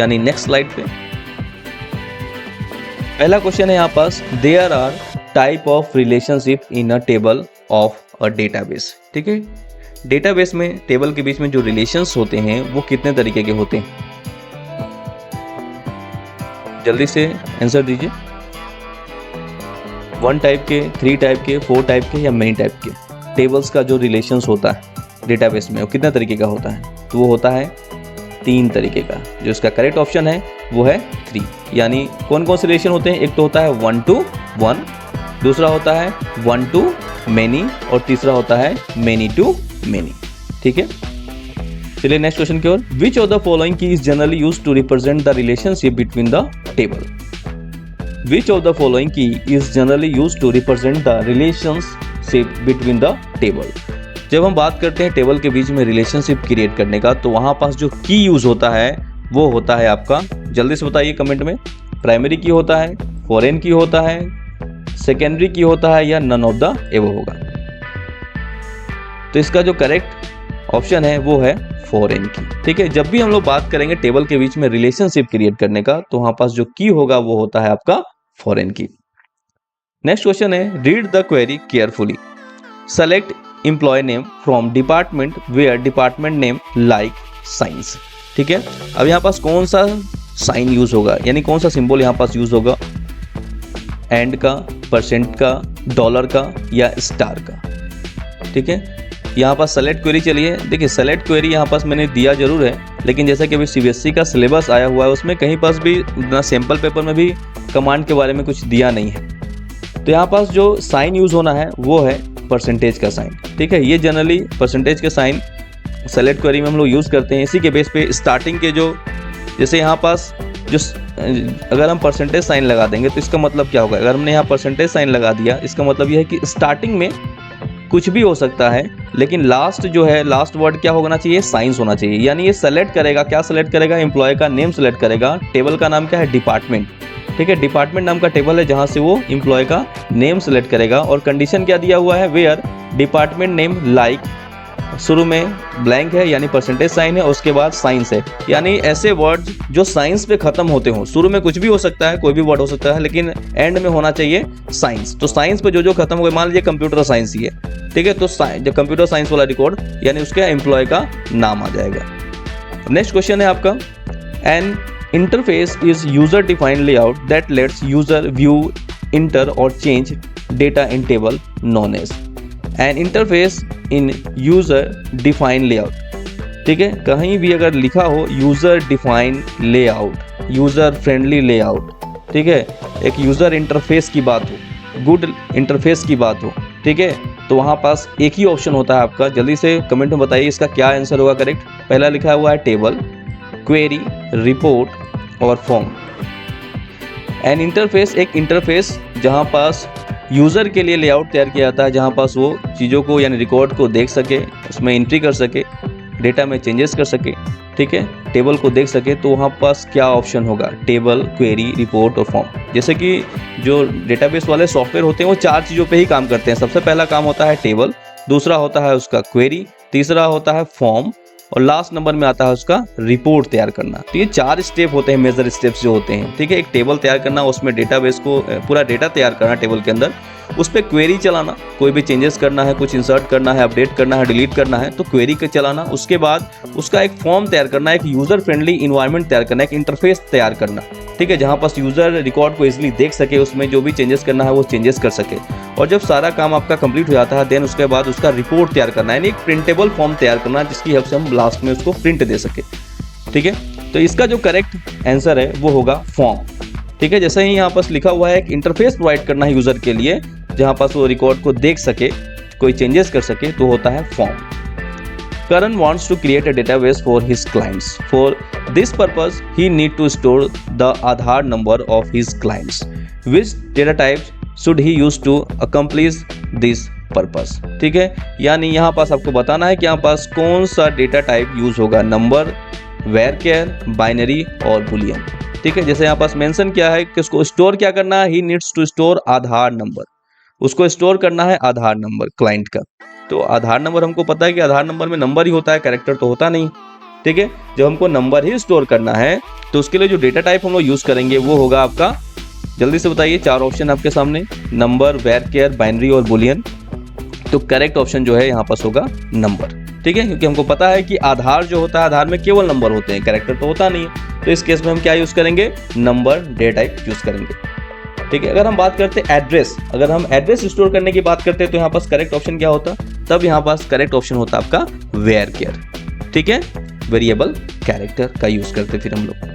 यानी नेक्स्ट स्लाइड पे। पहला क्वेश्चन है यहाँ पास, there are type of relationship in a table of a database. ठीक है, डेटाबेस में टेबल के बीच में जो रिलेशंस होते हैं वो कितने तरीके के होते हैं, जल्दी से आंसर दीजिए। 1 टाइप के, 3 टाइप के, 4 टाइप के या मेनी टाइप के टेबल्स का जो रिलेशंस होता है डेटाबेस में वो कितना तरीके का होता है, तो वो होता है 3 तरीके का। जो इसका करेक्ट ऑप्शन है वो है 3। यानी कौन कौन से रिलेशन होते हैं, एक तो होता है 1 to 1, दूसरा होता है 1 to many और तीसरा होता है many to many, ठीक है। चलिए नेक्स्ट क्वेश्चन की ओर। Which of the following key is generally used to represent the relationship between the table. Which of the following key is generally used to represent the relationship between the table. जब हम बात करते हैं टेबल के बीच में रिलेशनशिप क्रिएट करने का, तो वहां पास जो की यूज होता है वो होता है आपका, जल्दी से बताइए कमेंट में, प्राइमरी की होता है, फॉरेन की होता है, सेकेंडरी की होता है या नन ऑफ द एबव होगा। तो इसका जो करेक्ट ऑप्शन है वो है फॉरेन की, ठीक है। जब भी हम लोग बात करेंगे टेबल के बीच में रिलेशनशिप क्रिएट करने का, तो वहां पास जो की होगा वो होता है आपका फॉरेन की। नेक्स्ट क्वेश्चन है, read the query carefully, select employee name from department where department name like science. ठीक है, अब यहाँ पास कौन सा साइन यूज होगा, यानी कौन सा सिंबल यहाँ पास यूज होगा, एंड का, परसेंट का, डॉलर का या स्टार का। ठीक है, यहाँ पास सेलेक्ट क्वेरी चलिए। देखिए सेलेक्ट क्वेरी यहाँ पास मैंने दिया जरूर है, लेकिन जैसा कि अभी सीबीएसई का सिलेबस आया हुआ है उसमें कहीं पास भी ना सैंपल पेपर में भी कमांड के बारे में कुछ दिया नहीं है। तो यहाँ पास जो साइन यूज होना है वो है परसेंटेज का साइन, ठीक है। ये जनरली परसेंटेज के साइन सेलेक्ट क्वेरी में हम लोग यूज़ करते हैं। इसी के बेस पे स्टार्टिंग के जो, जैसे यहाँ पास जो अगर हम परसेंटेज साइन लगा देंगे तो इसका मतलब क्या होगा, अगर हमने यहाँ परसेंटेज साइन लगा दिया इसका मतलब यह है कि स्टार्टिंग में कुछ भी हो सकता है, लेकिन लास्ट जो है लास्ट वर्ड क्या होना चाहिए, साइंस होना चाहिए। यानी ये सेलेक्ट करेगा, क्या सेलेक्ट करेगा, एम्प्लॉय का नेम सेलेक्ट करेगा। टेबल का नाम क्या है, डिपार्टमेंट, ठीक है, डिपार्टमेंट नाम का टेबल है जहां से वो एम्प्लॉय का नेम सेलेक्ट करेगा। और कंडीशन क्या दिया हुआ है, वेयर डिपार्टमेंट नेम लाइक, शुरू में ब्लैंक है यानी परसेंटेज साइन है, उसके बाद साइंस है। यानी ऐसे वर्ड्स जो साइंस पे खत्म होते हो, शुरू में कुछ भी हो सकता है, कोई भी वर्ड हो सकता है, लेकिन एंड में होना चाहिए साइंस। तो साइंस पे जो खत्म हो गए, मान लीजिए कंप्यूटर साइंस ही है, ठीक है, तो जो कंप्यूटर साइंस वाला रिकॉर्ड यानी उसके एम्प्लॉय का नाम आ जाएगा। नेक्स्ट क्वेश्चन है आपका, an interface is user defined layout that lets user view, enter और change data in table known as an interface in user defined layout, ठीक है, कहीं भी अगर लिखा हो user defined layout, user friendly layout, ठीक है, एक यूजर इंटरफेस की बात हो, गुड इंटरफेस की बात हो, ठीक है, तो वहाँ पास एक ही ऑप्शन होता है आपका। जल्दी से कमेंट में बताइए इसका क्या आंसर होगा करेक्ट। पहला लिखा हुआ है टेबल, क्वेरी, रिपोर्ट और फॉर्म। एन इंटरफेस एक इंटरफेस जहाँ पास यूज़र के लिए लेआउट तैयार किया जाता है, जहाँ पास वो चीज़ों को यानी रिकॉर्ड को देख सके, उसमें एंट्री कर सके, डेटा में चेंजेस कर सके, ठीक है, टेबल को देख सके। तो वहाँ पास क्या ऑप्शन होगा, टेबल, क्वेरी, रिपोर्ट और फॉर्म। जैसे कि जो डेटाबेस वाले सॉफ्टवेयर होते हैं वो 4 चीज़ों पे ही काम करते हैं। सबसे पहला काम होता है टेबल, दूसरा होता है उसका क्वेरी, तीसरा होता है फॉर्म और लास्ट नंबर में आता है उसका रिपोर्ट तैयार करना। तो ये 4 स्टेप होते हैं, मेजर स्टेप्स जो होते हैं, ठीक है। एक टेबल तैयार करना, उसमें डेटाबेस को पूरा डेटा तैयार करना टेबल के अंदर, उस पर क्वेरी चलाना, कोई भी चेंजेस करना है, कुछ इंसर्ट करना है, अपडेट करना है, डिलीट करना है तो क्वेरी के चलाना। उसके बाद उसका एक फॉर्म तैयार करना, एक यूज़र फ्रेंडली इन्वायरमेंट तैयार करना, एक इंटरफेस तैयार करना, ठीक है, जहाँ पास यूज़र रिकॉर्ड को इजीली देख सके, उसमें जो भी चेंजेस करना है वो चेंजेस कर सके। और जब सारा काम आपका कंप्लीट हो जाता है देन उसके बाद उसका रिपोर्ट तैयार करना, यानी एक प्रिंटेबल फॉर्म तैयार करना जिसकी हेल्प से हम लास्ट में उसको प्रिंट दे सके, ठीक है। तो इसका जो करेक्ट आंसर है वो होगा फॉर्म, ठीक है। जैसे ही यहाँ पास लिखा हुआ है एक इंटरफेस प्रोवाइड करना है यूज़र के लिए जहाँ पास वो रिकॉर्ड को देख सके, कोई चेंजेस कर सके, तो होता है form. Karan wants to create a database for his clients. For this purpose, he need to store the Aadhaar number of his clients. Which data types should he use to accomplish this purpose? ठीक है, यानी यहाँ पास आपको बताना है कि यहाँ पास कौन सा डेटा टाइप यूज होगा, नंबर, varchar, बाइनरी और बुलियन, ठीक है। जैसे यहाँ पास मेंशन किया है कि उसको स्टोर क्या करना है, he needs to store Aadhaar number, उसको स्टोर करना है आधार नंबर क्लाइंट का। तो आधार नंबर हमको पता है कि आधार नंबर में नंबर ही होता है, कैरेक्टर तो होता नहीं, ठीक है। जब हमको नंबर ही स्टोर करना है तो उसके लिए जो डेटा टाइप हम लोग यूज करेंगे वो होगा आपका, जल्दी से बताइए, 4 ऑप्शन आपके सामने, नंबर, varchar, बाइनरी और बुलियन। तो करेक्ट ऑप्शन जो है यहाँ पास होगा नंबर, ठीक है, क्योंकि हमको पता है कि आधार जो होता है, आधार में केवल नंबर होते हैं, कैरेक्टर तो होता नहीं है। तो इस केस में हम क्या यूज करेंगे, नंबर डेटा टाइप यूज करेंगे, ठीक है। अगर हम बात करते हैं एड्रेस, अगर हम एड्रेस स्टोर करने की बात करते हैं तो यहाँ पास करेक्ट ऑप्शन क्या होता, तब यहाँ पास करेक्ट ऑप्शन होता आपका varchar, ठीक है, वेरिएबल कैरेक्टर का यूज करते फिर हम लोग।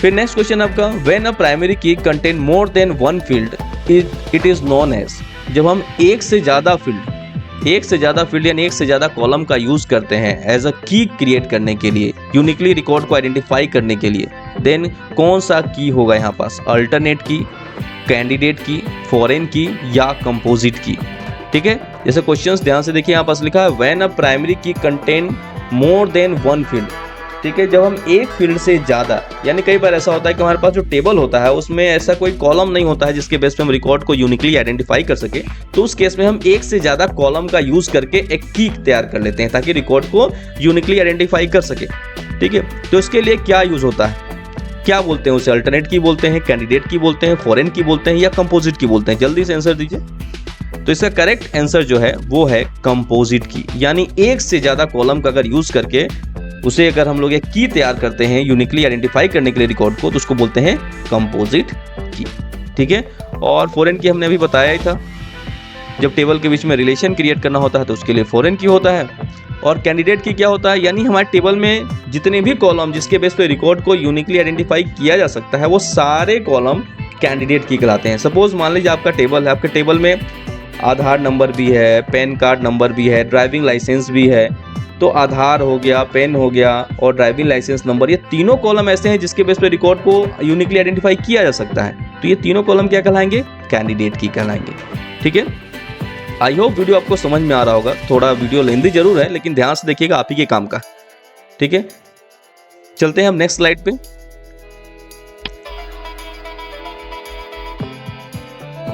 फिर नेक्स्ट क्वेश्चन आपका, when a primary key contain more than 1 field it is known as. जब हम एक से ज्यादा फील्ड यानी एक से ज्यादा कॉलम का यूज करते हैं एज अ की क्रिएट करने के लिए, यूनिकली रिकॉर्ड को आइडेंटिफाई करने के लिए, देन कौन सा की होगा यहाँ पास, अल्टरनेट की, कैंडिडेट की, फॉरेन की या कंपोजिट की, ठीक है। जैसे क्वेश्चंस ध्यान से देखिए, यहाँ पास लिखा है when a primary key contain more than 1 field, ठीक है। जब हम एक फील्ड से ज़्यादा, यानी कई बार ऐसा होता है कि हमारे पास जो टेबल होता है उसमें ऐसा कोई कॉलम नहीं होता है जिसके बेस पे हम रिकॉर्ड को यूनिकली आइडेंटिफाई कर सके, तो उस केस में हम एक से ज़्यादा कॉलम का यूज़ करके एक की तैयार कर लेते हैं ताकि रिकॉर्ड को यूनिकली आइडेंटिफाई कर सके, ठीक है। तो इसके लिए क्या यूज़ होता है, क्या बोलते हैं उसे, अल्टरनेट की बोलते हैं, कैंडिडेट की बोलते हैं, फॉरेन की बोलते हैं या कंपोजिट की बोलते हैं, जल्दी से आंसर दीजिए। तो इसका करेक्ट आंसर जो है वो है कंपोजिट की, यानी एक से ज्यादा कॉलम का अगर यूज करके उसे अगर हम लोग एक की तैयार करते हैं यूनिकली आइडेंटिफाई करने के लिए रिकॉर्ड को, तो उसको बोलते हैं कंपोजिट की, ठीक है। और फॉरेन की हमने अभी बताया ही था, जब टेबल के बीच में रिलेशन क्रिएट करना होता है तो उसके लिए फॉरेन की होता है। और कैंडिडेट की क्या होता है, यानी हमारे टेबल में जितने भी कॉलम जिसके बेस पे रिकॉर्ड को यूनिकली आइडेंटिफाई किया जा सकता है वो सारे कॉलम कैंडिडेट की कहलाते हैं। सपोज मान लीजिए आपका टेबल है, आपके टेबल में आधार नंबर भी है, पैन कार्ड नंबर भी है, ड्राइविंग लाइसेंस भी है, तो आधार हो गया, पेन हो गया और ड्राइविंग लाइसेंस नंबर, ये तीनों कॉलम ऐसे हैं जिसके बेस पे रिकॉर्ड को यूनिकली आइडेंटिफाई किया जा सकता है। तो ये तीनों कॉलम क्या कहलाएंगे, कैंडिडेट की कहलाएंगे, ठीक है। आई होप वीडियो आपको समझ में आ रहा होगा। थोड़ा वीडियो लेंदी जरूर है, लेकिन ध्यान से देखिएगा, आप ही के काम का। ठीक है, चलते हैं हम नेक्स्ट स्लाइड पे।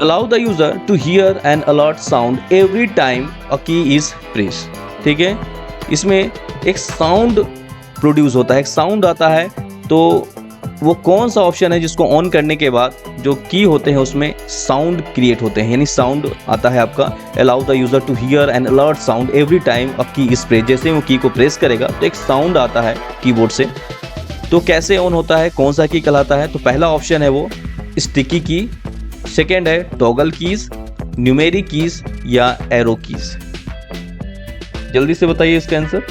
Allow the user to hear an alert sound every time a key is press. ठीक है, इसमें एक साउंड प्रोड्यूस होता है, एक साउंड आता है, तो वो कौन सा ऑप्शन है जिसको ऑन करने के बाद जो की होते हैं उसमें साउंड क्रिएट होते हैं, यानी साउंड आता है आपका allow the user to hear an alert sound every time a key is press. जैसे वो की को प्रेस करेगा तो एक साउंड आता है कीबोर्ड से। तो कैसे ऑन होता है, कौन सा की कहलाता है? तो पहला ऑप्शन है वो स्टिकी की, सेकेंड है टॉगल कीज, न्यूमेरिक कीज या एरो कीज। जल्दी से बताइए इसका answer.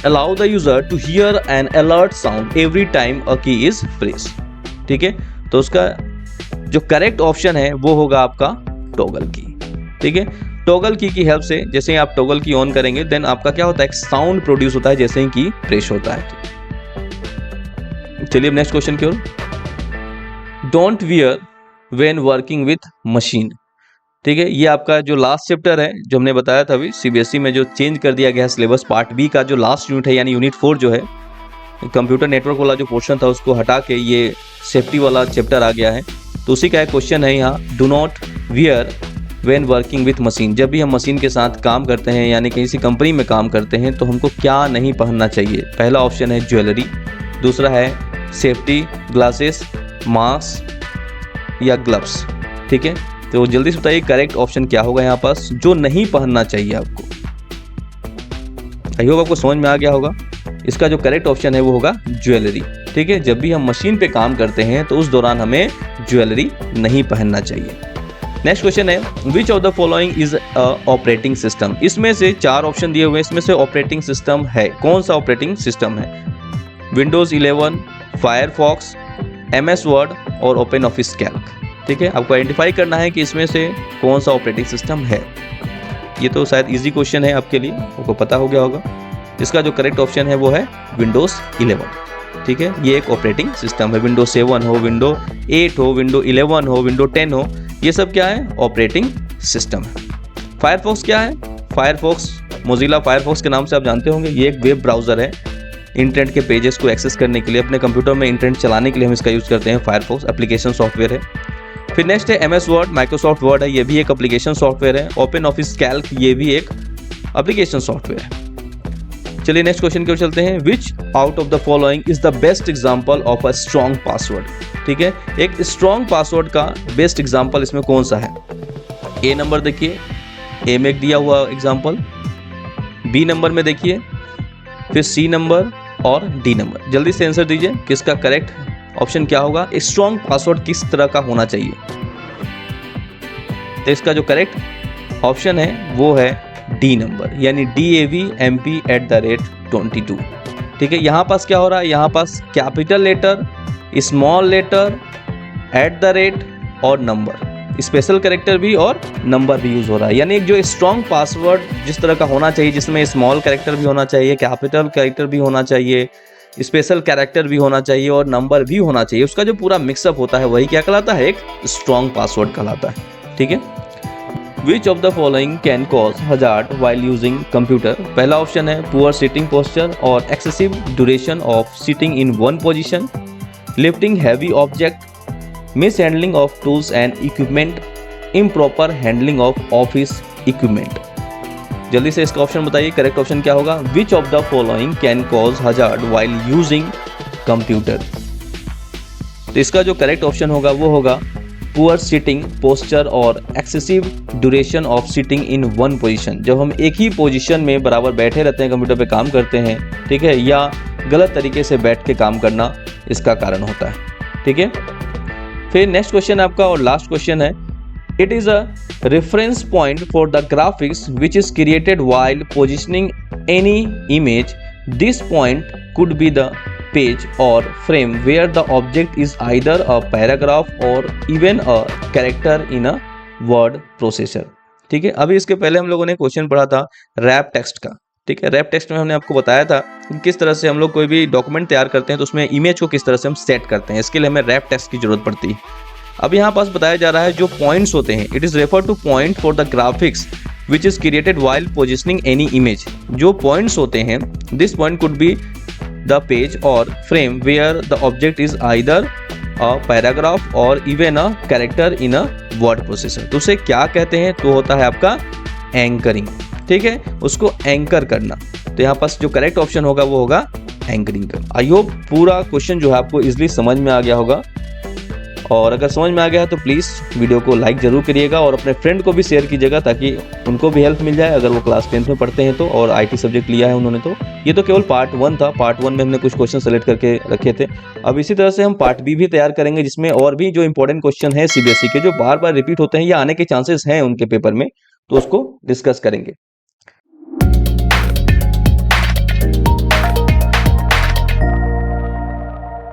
Allow the user to hear an alert sound every time a key is press. ठीक है, तो उसका जो करेक्ट ऑप्शन है वो होगा आपका टॉगल की। ठीक है, टॉगल की हेल्प से जैसे ही आप टॉगल की ऑन करेंगे देन आपका क्या होता है, एक साउंड प्रोड्यूस होता है जैसे ही की प्रेस होता है। चलिए अब नेक्स्ट क्वेश्चन की ओर। Don't wear when working with machine. ठीक है, ये आपका जो लास्ट चैप्टर है जो हमने बताया था अभी सीबीएसई में जो चेंज कर दिया गया है सिलेबस, पार्ट बी का जो लास्ट यूनिट है यानी यूनिट 4 जो है, कंप्यूटर नेटवर्क वाला जो पोर्शन था उसको हटा के ये सेफ्टी वाला चैप्टर आ गया है। तो उसी का एक क्वेश्चन है यहाँ, do not wear when working with machine. जब भी हम मशीन के साथ काम करते हैं यानी किसी कंपनी में काम करते हैं तो हमको क्या नहीं पहनना चाहिए? पहला ऑप्शन है ज्वेलरी, दूसरा है सेफ्टी ग्लासेस, मास्क या ग्लव्स। ठीक है, तो जल्दी से बताइए करेक्ट ऑप्शन क्या होगा यहाँ पास जो नहीं पहनना चाहिए आपको। आई होप आपको समझ में आ गया होगा। इसका जो करेक्ट ऑप्शन है वो होगा ज्वेलरी। ठीक है, जब भी हम मशीन पे काम करते हैं तो उस दौरान हमें ज्वेलरी नहीं पहनना चाहिए। नेक्स्ट क्वेश्चन है, विच of the following is a operating system. इसमें से 4 ऑप्शन दिए हुए हैं, इसमें से ऑपरेटिंग सिस्टम है, कौन सा ऑपरेटिंग सिस्टम है? विंडोज 11, फायरफॉक्स, MS वर्ड और ओपन ऑफिस कैल्क। ठीक है, आपको आइडेंटिफाई करना है कि इसमें से कौन सा ऑपरेटिंग सिस्टम है। ये तो शायद इजी क्वेश्चन है आपके लिए, आपको पता हो गया होगा। इसका जो करेक्ट ऑप्शन है वो है विंडोज 11। ठीक है, ये एक ऑपरेटिंग सिस्टम है। विंडो 7 हो, विंडो 8 हो, विंडो 11 हो, विंडो 10 हो, ये सब क्या है? ऑपरेटिंग सिस्टम है। फायरफॉक्स क्या है? फायरफॉक्स मोजिला फायरफॉक्स के नाम से आप जानते होंगे, ये एक वेब ब्राउजर है। इंटरनेट के पेजेस को एक्सेस करने के लिए, अपने कंप्यूटर में इंटरनेट चलाने के लिए हम इसका यूज़ करते हैं। फायरफॉक्स एप्लीकेशन सॉफ्टवेयर है। फिर नेक्स्ट है MS वर्ड, माइक्रोसॉफ्ट वर्ड है, ये भी एक एप्लीकेशन सॉफ्टवेयर है। ओपन ऑफिस कैल्क ये भी एक एप्लीकेशन सॉफ्टवेयर है। चलिए नेक्स्ट क्वेश्चन की ओर चलते हैं। विच out of the following is the best example of a strong password. ठीक है, एक स्ट्रॉन्ग पासवर्ड का बेस्ट एग्जांपल इसमें कौन सा है? ए नंबर देखिए, ए में दिया हुआ एग्जांपल, बी नंबर में देखिए, फिर सी नंबर और डी नंबर। जल्दी से आंसर दीजिए किसका करेक्ट ऑप्शन क्या होगा? स्ट्रॉन्ग पासवर्ड किस तरह का होना चाहिए? तो इसका जो करेक्ट ऑप्शन है वो है डी नंबर, यानी DAVMP@22। ठीक है, यहाँ पास क्या हो रहा है? यहाँ पास कैपिटल लेटर, स्मॉल लेटर, @ और नंबर, स्पेशल कैरेक्टर भी और नंबर भी यूज हो रहा है। यानी एक जो स्ट्रॉन्ग पासवर्ड जिस तरह का होना चाहिए, जिसमें स्मॉल कैरेक्टर भी होना चाहिए, कैपिटल कैरेक्टर भी होना चाहिए, स्पेशल कैरेक्टर भी होना चाहिए और नंबर भी होना चाहिए, उसका जो पूरा मिक्सअप होता है वही क्या कहलाता है? एक स्ट्रॉन्ग पासवर्ड कहलाता है। ठीक है, विच of the following can cause hazard while using computer. पहला ऑप्शन है पुअर सिटिंग पोस्चर और excessive duration of sitting in one position, lifting heavy object, miss handling of tools and equipment, improper handling of office equipment. जल्दी से इसका ऑप्शन बताइए करेक्ट ऑप्शन क्या होगा? विच of the following can cause hazard while using computer. तो इसका जो करेक्ट ऑप्शन होगा वो होगा पुअर सिटिंग पोस्चर और excessive duration of sitting in one position. जब हम एक ही पोजीशन में बराबर बैठे रहते हैं, कंप्यूटर पे काम करते हैं, ठीक है, या गलत तरीके से बैठ के काम करना इसका कारण होता है। ठीक है, फिर नेक्स्ट क्वेश्चन आपका और लास्ट क्वेश्चन है, it is a reference point for the graphics which is created while positioning any image. This point could be the page or frame where the object is either a paragraph or even a character in a word processor. ठीक है, अभी इसके पहले हम लोगों ने क्वेश्चन पढ़ा था रैप टेक्स्ट का। ठीक है, रैप टेक्स्ट में हमने आपको बताया था कि किस तरह से हम लोग कोई भी डॉक्यूमेंट तैयार करते हैं तो उसमें इमेज को किस तरह से हम सेट करते हैं, इसके लिए हमें रैप टेक्स्ट की जरूरत पड़ती है। अब यहाँ पास बताया जा रहा है जो पॉइंट्स होते हैं, it is refer to point for the graphics which is created while positioning any image. जो पॉइंट्स होते हैं, this point could be the page और frame where the object is either a paragraph और even a character in a word processor. तो उसे क्या कहते हैं? तो होता है आपका एंकरिंग। ठीक है, उसको एंकर करना। तो यहाँ पास जो करेक्ट ऑप्शन होगा वो होगा एंकरिंग करना। आई होप पूरा क्वेश्चन जो है आपको इजीली समझ में आ गया होगा, और अगर समझ में आ गया है तो प्लीज़ वीडियो को लाइक जरूर करिएगा और अपने फ्रेंड को भी शेयर कीजिएगा ताकि उनको भी हेल्प मिल जाए अगर वो क्लास 10th में पढ़ते हैं तो, और आईटी सब्जेक्ट लिया है उन्होंने तो। ये तो केवल पार्ट 1 था, पार्ट 1 में हमने कुछ क्वेश्चन सेलेक्ट करके रखे थे। अब इसी तरह से हम पार्ट बी भी तैयार करेंगे जिसमें और भी जो इंपॉर्टेंट क्वेश्चन है सीबीएसई के, जो बार बार रिपीट होते हैं या आने के चांसेस हैं उनके पेपर में, तो उसको डिस्कस करेंगे।